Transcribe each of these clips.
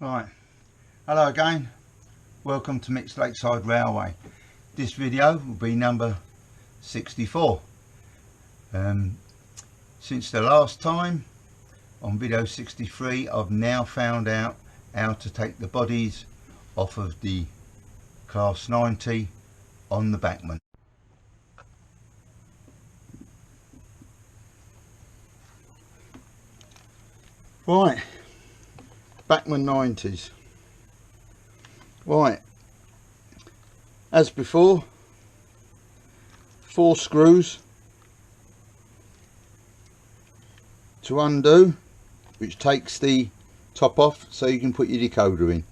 Right, hello again, welcome to Mixed Lakeside Railway. This video will be number 64. Since the last time on video 63, I've now found out how to take the bodies off of the Class 90 on the Bachmann. Right, Bachmann 90s. Right, as before, 4 screws to undo, which takes the top off so you can put your decoder in.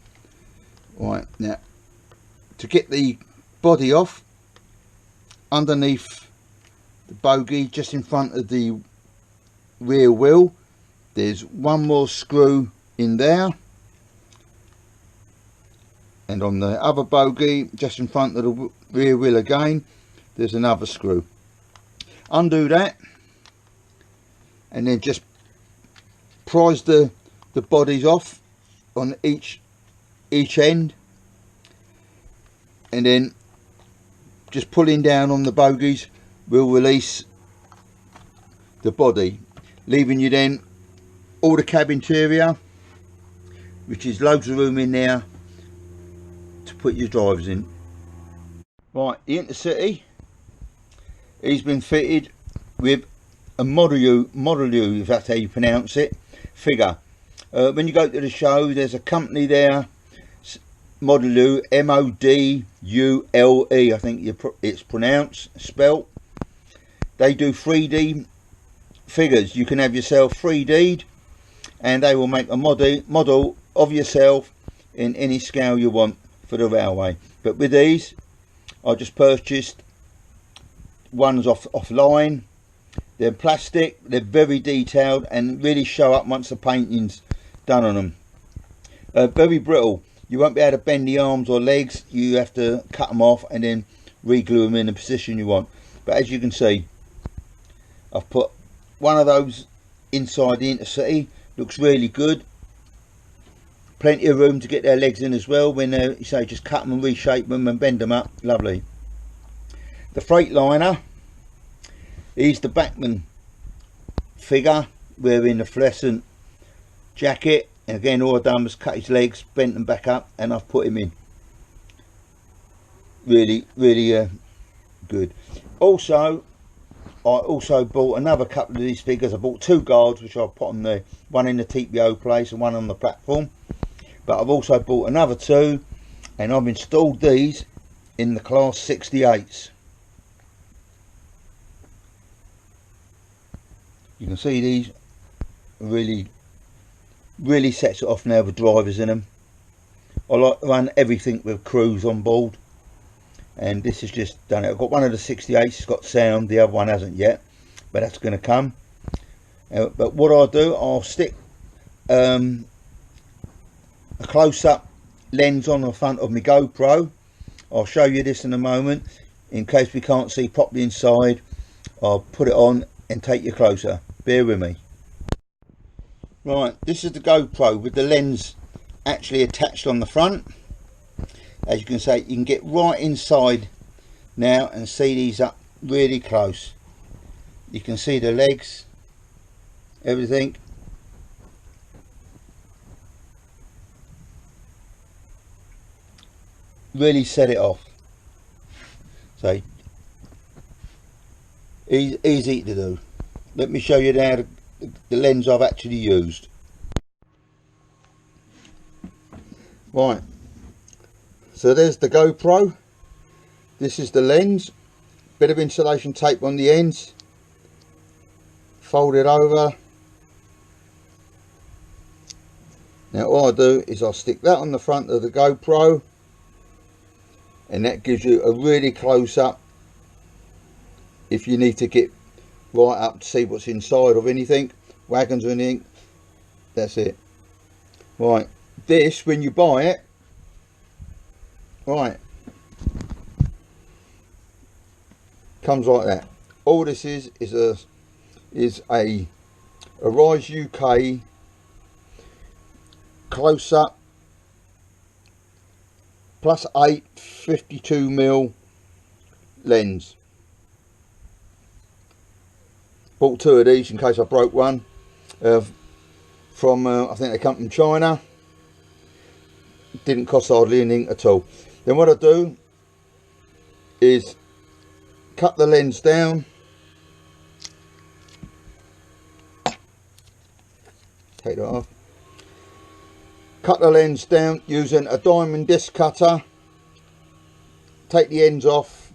Right, now to get the body off, underneath the bogie just in front of the rear wheel, there's one more screw in there, and on the other bogie just in front of the rear wheel again there's another screw. Undo that and then just prise the bodies off on each end, and then just pulling down on the bogies will release the body, leaving you then all the cab interior, which is loads of room in there to put your drivers in. Right, the Intercity, he's been fitted with a Model U, if that's how you pronounce it, figure. When you go to the show, there's a company there, Model U, M-O-D-U-L-E, I think it's pronounced, spelt. They do 3D figures. You can have yourself 3D'd and they will make a model of yourself in any scale you want for the railway. But with these, I just purchased ones offline. They're plastic, they're very detailed and really show up once the painting's done on them. Very brittle. You won't be able to bend the arms or legs. You have to cut them off and then re-glue them in the position you want. But as you can see, I've put one of those inside the Intercity. Looks really good. Plenty of room to get their legs in as well. When you say just cut them and reshape them and bend them up, lovely. The Freightliner, he's the Bachmann figure wearing the fluorescent jacket, and again all I've done was cut his legs, bent them back up, and I've put him in. Really good. Also, I also bought another couple of these figures. I bought 2 guards, which I'll put on there, one in the TPO place and one on the platform. But I've also bought another 2, and I've installed these in the Class 68s. You can see these really sets it off now with drivers in them. I like to run everything with crews on board, and this has just done it. I've got one of the 68s, it's got sound, the other one hasn't yet, but that's going to come. But what I'll do, I'll stick a close-up lens on the front of my GoPro. I'll show you this in a moment. In case we can't see properly inside, I'll put it on and take you closer. Bear with me. Right, this is the GoPro with the lens actually attached on the front. As you can see, you can get right inside now and see these up really close. You can see the legs, everything. Really set it off. So easy to do. Let me show you now the lens I've actually used. Right, so there's the GoPro. This is the lens. Bit of insulation tape on the ends. Fold it over. Now what I'll do is I'll stick that on the front of the GoPro, and that gives you a really close up if you need to get right up to see what's inside of anything, wagons or anything. That's it. Right, this, when you buy it, right, comes like that. All this is a Rise UK close-up plus 8 52mm lens. Bought 2 of these in case I broke one from I think they come from China. Didn't cost hardly anything at all. Then what I do is cut the lens down, take that off, cut the lens down using a diamond disc cutter, take the ends off,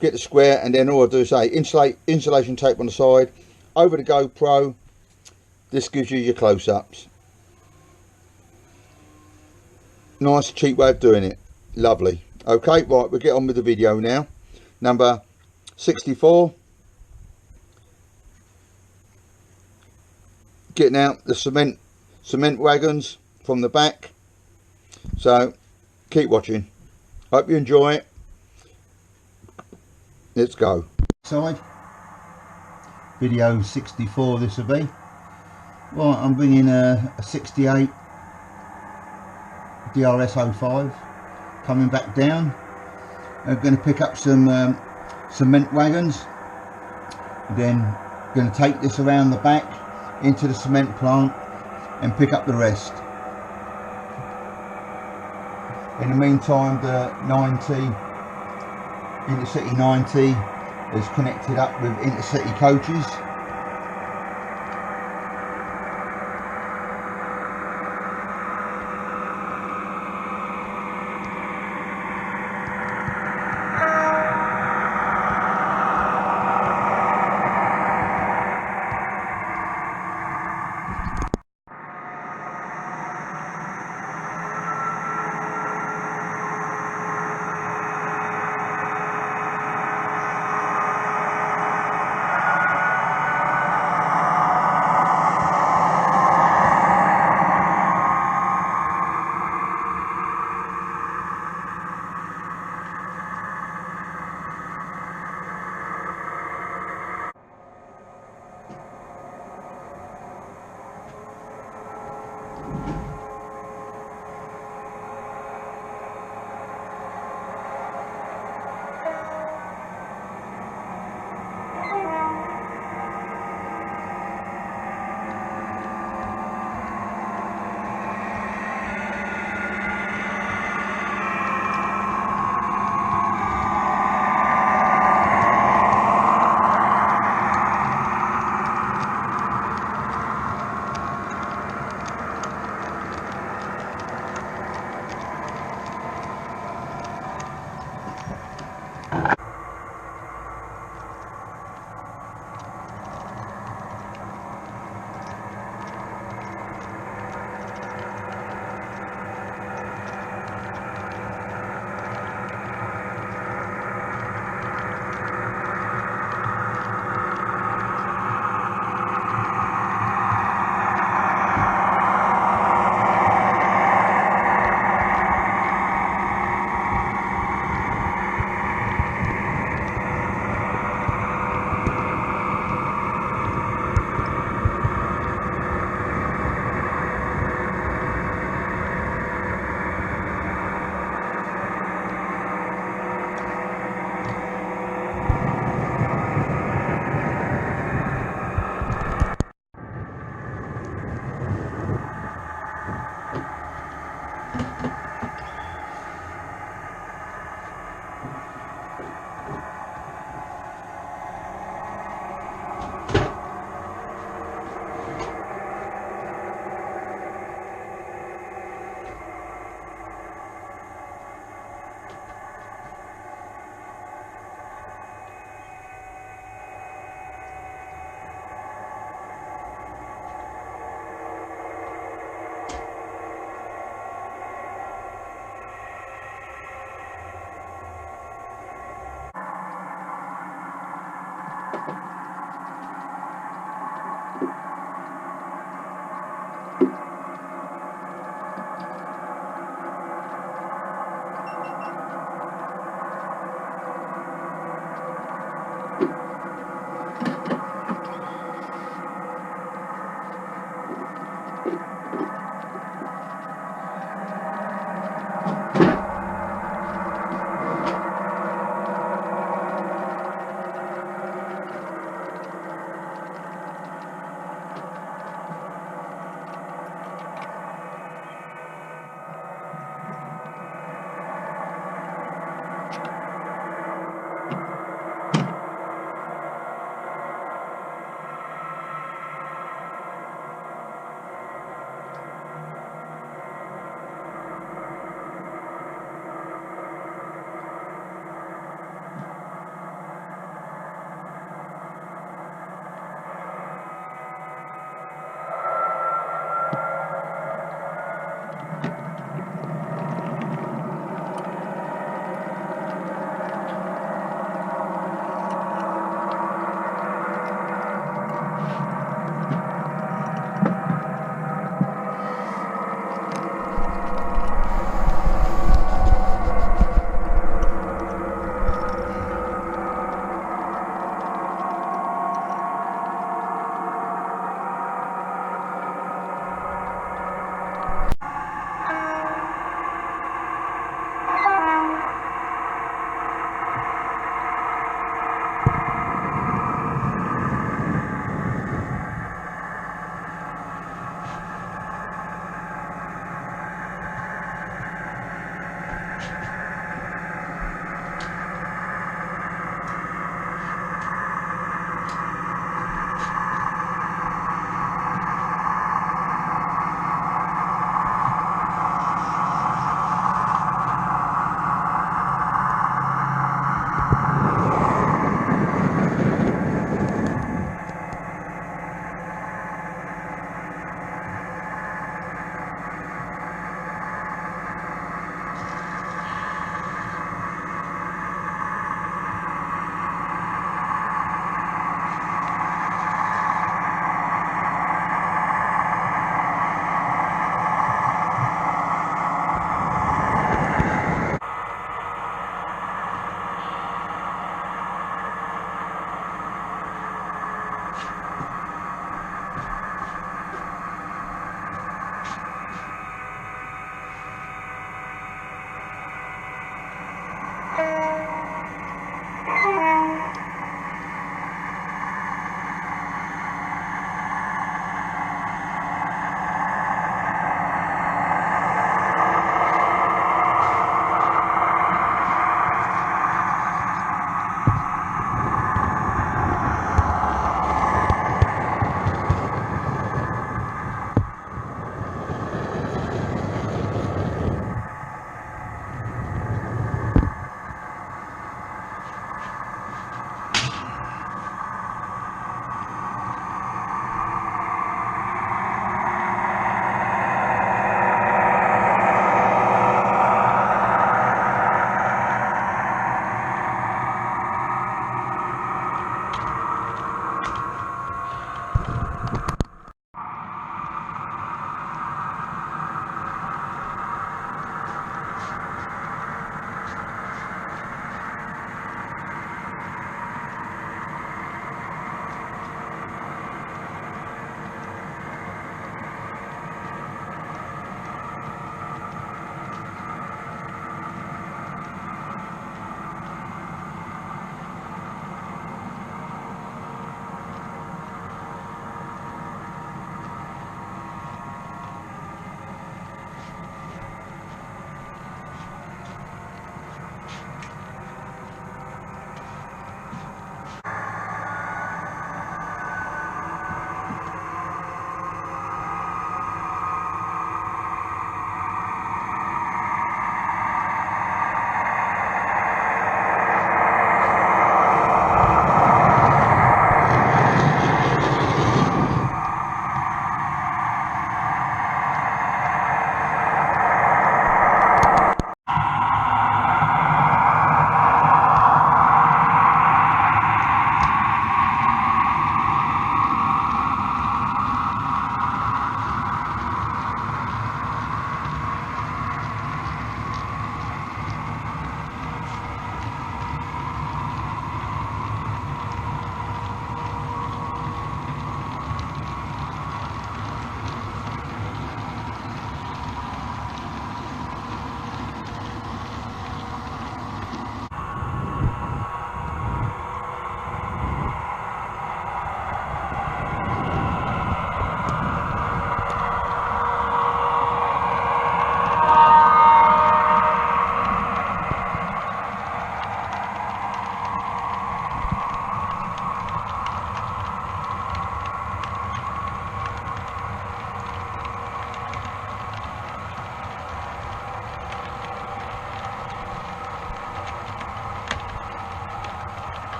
get the square, and then all I do is say insulation tape on the side over the GoPro. This gives you your close-ups. Nice cheap way of doing it. Lovely. Okay, right, we'll get on with the video now. Number 64. Getting out the cement wagons from the back. So keep watching. Hope you enjoy it. Let's go. Side. Video 64 this will be. Right, I'm bringing a 68 DRS-05 coming back down. I'm going to pick up some cement wagons, then going to take this around the back into the cement plant and pick up the rest. In the meantime, the 90 Intercity 90 is connected up with Intercity coaches.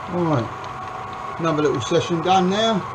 Alright, another little session done now.